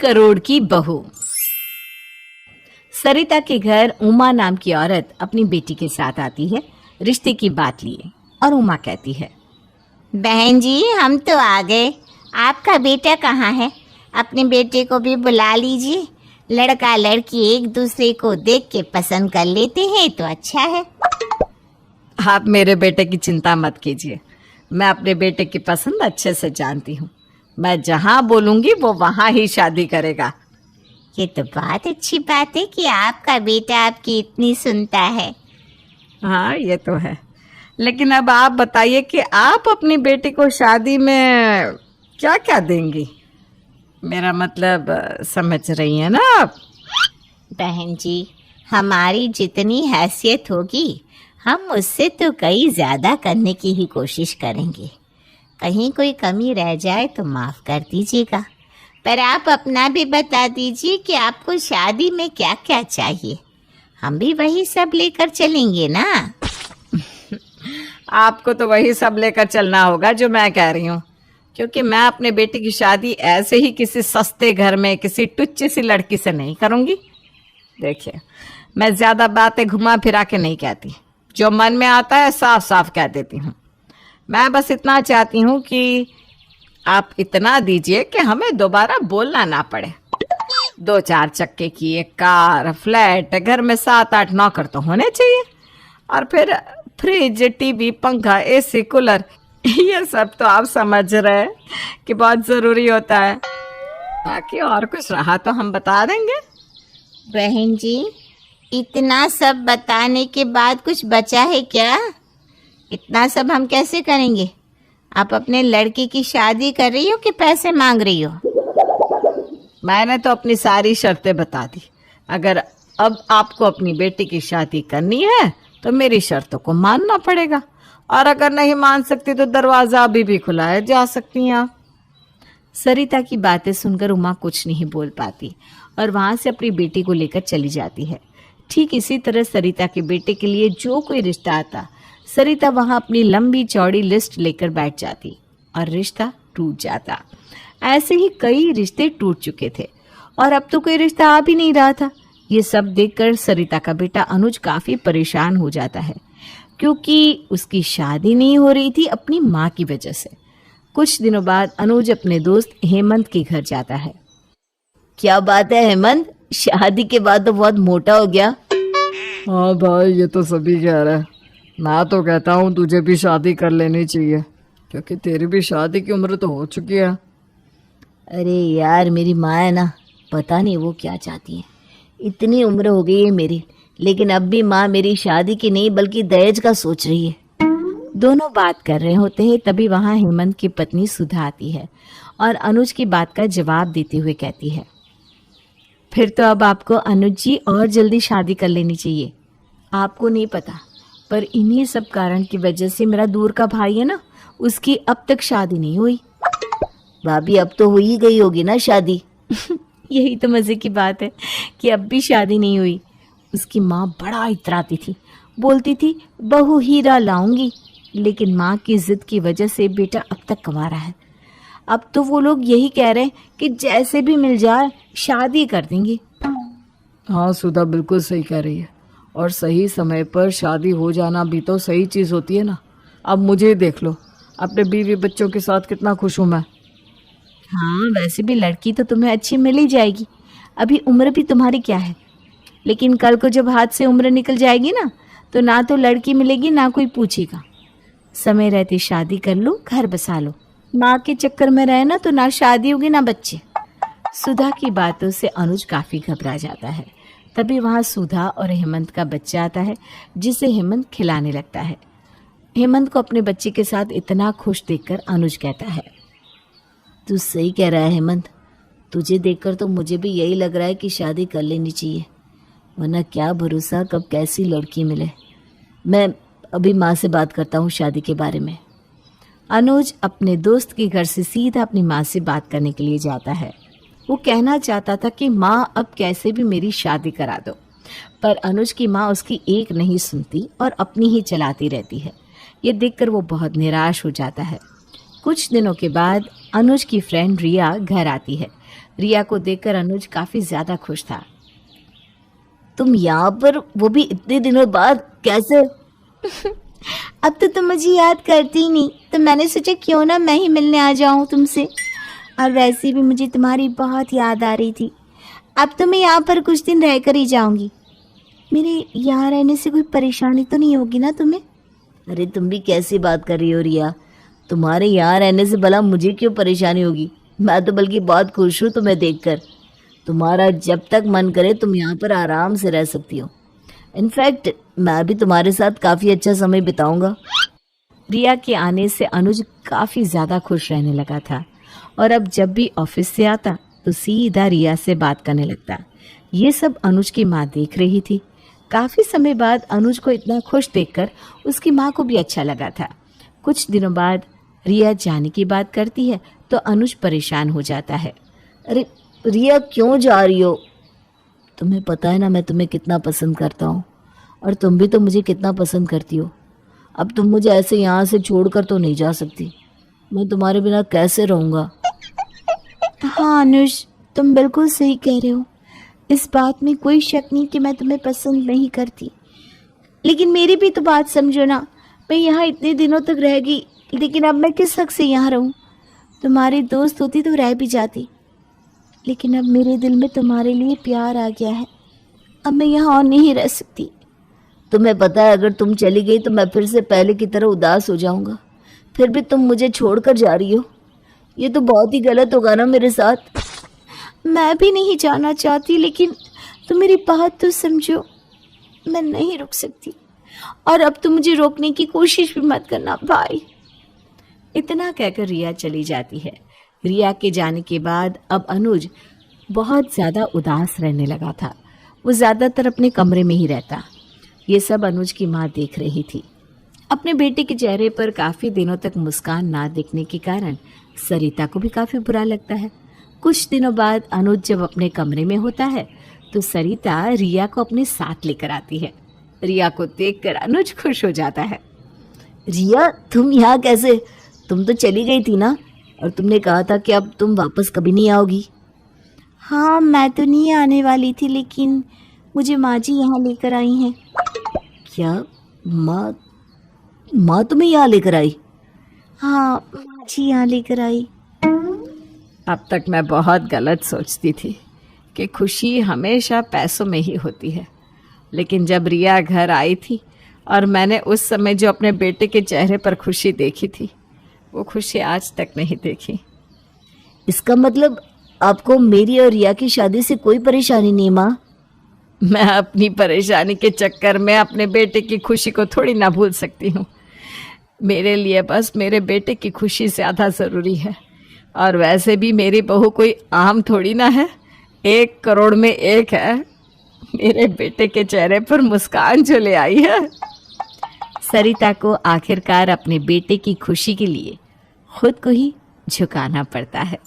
करोड़ की बहू। सरिता के घर उमा नाम की औरत अपनी बेटी के साथ आती है रिश्ते की बात लिए, और उमा कहती है, बहन जी हम तो आ गए, आपका बेटा कहाँ है? अपने बेटे को भी बुला लीजिए, लड़का लड़की एक दूसरे को देख के पसंद कर लेते हैं तो अच्छा है। आप मेरे बेटे की चिंता मत कीजिए, मैं अपने बेटे की पसंद अच्छे से जानती हूँ। मैं जहाँ बोलूँगी वो वहाँ ही शादी करेगा। ये तो बहुत अच्छी बात है कि आपका बेटा आपकी इतनी सुनता है। हाँ ये तो है, लेकिन अब आप बताइए कि आप अपनी बेटी को शादी में क्या क्या देंगी? मेरा मतलब समझ रही हैं ना आप? बहन जी हमारी जितनी हैसियत होगी हम उससे तो कई ज़्यादा करने की ही कोशिश करेंगे। कहीं कोई कमी रह जाए तो माफ़ कर दीजिएगा, पर आप अपना भी बता दीजिए कि आपको शादी में क्या क्या चाहिए, हम भी वही सब लेकर चलेंगे ना। आपको तो वही सब लेकर चलना होगा जो मैं कह रही हूँ, क्योंकि मैं अपने बेटी की शादी ऐसे ही किसी सस्ते घर में किसी टुच्ची सी लड़की से नहीं करूँगी। देखिए मैं ज़्यादा बातें घुमा फिरा के नहीं कहती, जो मन में आता है साफ साफ कह देती हूँ। मैं बस इतना चाहती हूँ कि आप इतना दीजिए कि हमें दोबारा बोलना ना पड़े। 2-4 चक्के की एक कार, फ्लैट, घर में 7-8 नौकर तो होने चाहिए, और फिर फ्रिज, टीवी, पंखा, एसी, कूलर, ये सब तो आप समझ रहे हैं कि बहुत ज़रूरी होता है। बाकी और कुछ रहा तो हम बता देंगे। बहन जी इतना सब बताने के बाद कुछ बचा है क्या? इतना सब हम कैसे करेंगे? आप अपने लड़के की शादी कर रही हो कि पैसे मांग रही हो? मैंने तो अपनी सारी शर्तें बता दी। अगर अब आपको अपनी बेटी की शादी करनी है तो मेरी शर्तों को मानना पड़ेगा, और अगर नहीं मान सकती तो दरवाजा अभी भी खुला है, जा सकती हैं आप। सरिता की बातें सुनकर उमा कुछ नहीं बोल पाती और वहां से अपनी बेटी को लेकर चली जाती है। ठीक इसी तरह सरिता के बेटे के लिए जो कोई रिश्ता आता, सरिता वहां अपनी लंबी चौड़ी लिस्ट लेकर बैठ जाती और रिश्ता टूट जाता। ऐसे ही कई रिश्ते टूट चुके थे और अब तो कोई रिश्ता आ भी नहीं रहा था। ये सब देखकर सरिता का बेटा अनुज काफी परेशान हो जाता है, क्योंकि उसकी शादी नहीं हो रही थी अपनी माँ की वजह से। कुछ दिनों बाद अनुज अपने दोस्त हेमंत के घर जाता है। क्या बात है हेमंत, शादी के बाद तो बहुत मोटा हो गया। हाँ भाई ये तो सभी कह रहे हैं। मैं तो कहता हूँ तुझे भी शादी कर लेनी चाहिए, क्योंकि तेरी भी शादी की उम्र तो हो चुकी है। अरे यार मेरी माँ है ना, पता नहीं वो क्या चाहती है। इतनी उम्र हो गई है मेरी, लेकिन अब भी माँ मेरी शादी की नहीं बल्कि दहेज का सोच रही है। दोनों बात कर रहे होते हैं तभी वहाँ हेमंत की पत्नी सुधा आती है और अनुज की बात का जवाब देते हुए कहती है, फिर तो अब आपको अनुज जी और जल्दी शादी कर लेनी चाहिए। आपको नहीं पता, पर इन्हीं सब कारण की वजह से मेरा दूर का भाई है ना, उसकी अब तक शादी नहीं हुई। भाभी अब तो हो ही गई होगी ना शादी। यही तो मजे की बात है कि अब भी शादी नहीं हुई। उसकी माँ बड़ा इतराती थी, बोलती थी बहू हीरा लाऊंगी, लेकिन माँ की जिद की वजह से बेटा अब तक कमा रहा है। अब तो वो लोग यही कह रहे हैं कि जैसे भी मिल जाए शादी कर देंगे। हाँ सुधा बिल्कुल सही कह रही है, और सही समय पर शादी हो जाना भी तो सही चीज़ होती है ना। अब मुझे देख लो, अपने बीवी बच्चों के साथ कितना खुश हूँ मैं। हाँ वैसे भी लड़की तो तुम्हें अच्छी मिल ही जाएगी, अभी उम्र भी तुम्हारी क्या है, लेकिन कल को जब हाथ से उम्र निकल जाएगी ना तो लड़की मिलेगी ना कोई पूछेगा। समय रहते शादी कर लो, घर बसा लो। माँ के चक्कर में रहे ना तो ना शादी होगी ना बच्चे। सुधा की बातों से अनुज काफी घबरा जाता है। तभी वहाँ सुधा और हेमंत का बच्चा आता है, जिसे हेमंत खिलाने लगता है। हेमंत को अपने बच्चे के साथ इतना खुश देखकर अनुज कहता है, तू सही कह रहा है हेमंत, तुझे देखकर तो मुझे भी यही लग रहा है कि शादी कर लेनी चाहिए, वरना क्या भरोसा कब कैसी लड़की मिले। मैं अभी माँ से बात करता हूँ शादी के बारे में। अनुज अपने दोस्त के घर से सीधा अपनी माँ से बात करने के लिए जाता है। वो कहना चाहता था कि माँ अब कैसे भी मेरी शादी करा दो, पर अनुज की माँ उसकी एक नहीं सुनती और अपनी ही चलाती रहती है। ये देखकर वो बहुत निराश हो जाता है। कुछ दिनों के बाद अनुज की फ्रेंड रिया घर आती है। रिया को देखकर अनुज काफी ज्यादा खुश था। तुम यहाँ पर, वो भी इतने दिनों बाद, कैसे? अब तो तुम मुझे याद करती ही नहीं, तो मैंने सोचा क्यों ना मैं ही मिलने आ जाऊं तुमसे। और वैसे भी मुझे तुम्हारी बहुत याद आ रही थी। अब तो मैं यहाँ पर कुछ दिन रहकर ही जाऊंगी। मेरे यहाँ रहने से कोई परेशानी तो नहीं होगी ना तुम्हें? अरे तुम भी कैसी बात कर रही हो रिया? तुम्हारे यहाँ रहने से भला मुझे क्यों परेशानी होगी? मैं तो बल्कि बहुत खुश हूँ तुम्हें देखकर। तुम्हारा जब तक मन करे तुम यहाँ पर आराम से रह सकती हो। इनफैक्ट मैं भी तुम्हारे साथ काफ़ी अच्छा समय बिताऊंगा। रिया के आने से अनुज काफ़ी ज़्यादा खुश रहने लगा था और अब जब भी ऑफिस से आता तो सीधा रिया से बात करने लगता। ये सब अनुज की माँ देख रही थी। काफ़ी समय बाद अनुज को इतना खुश देखकर उसकी माँ को भी अच्छा लगा था। कुछ दिनों बाद रिया जाने की बात करती है तो अनुज परेशान हो जाता है। अरे रिया, क्यों जा रही हो? तुम्हें पता है ना मैं तुम्हें कितना पसंद करता हूँ, और तुम भी तो मुझे कितना पसंद करती हो। अब तुम मुझे ऐसे यहाँ से छोड़कर तो नहीं जा सकती। मैं तुम्हारे बिना कैसे रहूँगा? हाँ अनुज, तुम बिल्कुल सही कह रहे हो। इस बात में कोई शक नहीं कि मैं तुम्हें पसंद नहीं करती, लेकिन मेरी भी तो बात समझो ना। मैं यहाँ इतने दिनों तक रह गई, लेकिन अब मैं किस हक से यहाँ रहूँ? तुम्हारी दोस्त होती तो रह भी जाती, लेकिन अब मेरे दिल में तुम्हारे लिए प्यार आ गया है। अब मैं यहाँ और नहीं रह सकती। तुम्हें पता है अगर तुम चली गई तो मैं फिर से पहले की तरह उदास हो जाऊँगा। फिर भी तुम मुझे छोड़कर जा रही हो, ये तो बहुत ही गलत होगा ना मेरे साथ। मैं भी नहीं जाना चाहती, लेकिन तुम मेरी बात तो समझो। मैं नहीं रुक सकती, और अब तुम मुझे रोकने की कोशिश भी मत करना भाई। इतना कहकर रिया चली जाती है। रिया के जाने के बाद अब अनुज बहुत ज़्यादा उदास रहने लगा था। वो ज़्यादातर अपने कमरे में ही रहता। ये सब अनुज की माँ देख रही थी। अपने बेटे के चेहरे पर काफ़ी दिनों तक मुस्कान ना दिखने के कारण सरिता को भी काफ़ी बुरा लगता है। कुछ दिनों बाद अनुज जब अपने कमरे में होता है तो सरिता रिया को अपने साथ लेकर आती है। रिया को देखकर अनुज खुश हो जाता है। रिया, तुम यहाँ कैसे? तुम तो चली गई थी ना, और तुमने कहा था कि अब तुम वापस कभी नहीं आओगी। हाँ, मैं तो नहीं आने वाली थी, लेकिन मुझे माँ जी यहाँ लेकर आई हैं। क्या? माँ तुम्हें यहाँ लेकर आई? हाँ, माँ जी यहाँ लेकर आई। अब तक मैं बहुत गलत सोचती थी कि खुशी हमेशा पैसों में ही होती है, लेकिन जब रिया घर आई थी और मैंने उस समय जो अपने बेटे के चेहरे पर खुशी देखी थी, वो खुशी आज तक नहीं देखी। इसका मतलब आपको मेरी और रिया की शादी से कोई परेशानी नहीं माँ? मैं अपनी परेशानी के चक्कर में अपने बेटे की खुशी को थोड़ी ना भूल सकती हूँ। मेरे लिए बस मेरे बेटे की खुशी ज़्यादा ज़रूरी है, और वैसे भी मेरी बहू कोई आम थोड़ी ना है, 1 करोड़ में एक है। मेरे बेटे के चेहरे पर मुस्कान जो ले आई है। सरिता को आखिरकार अपने बेटे की खुशी के लिए खुद को ही झुकाना पड़ता है।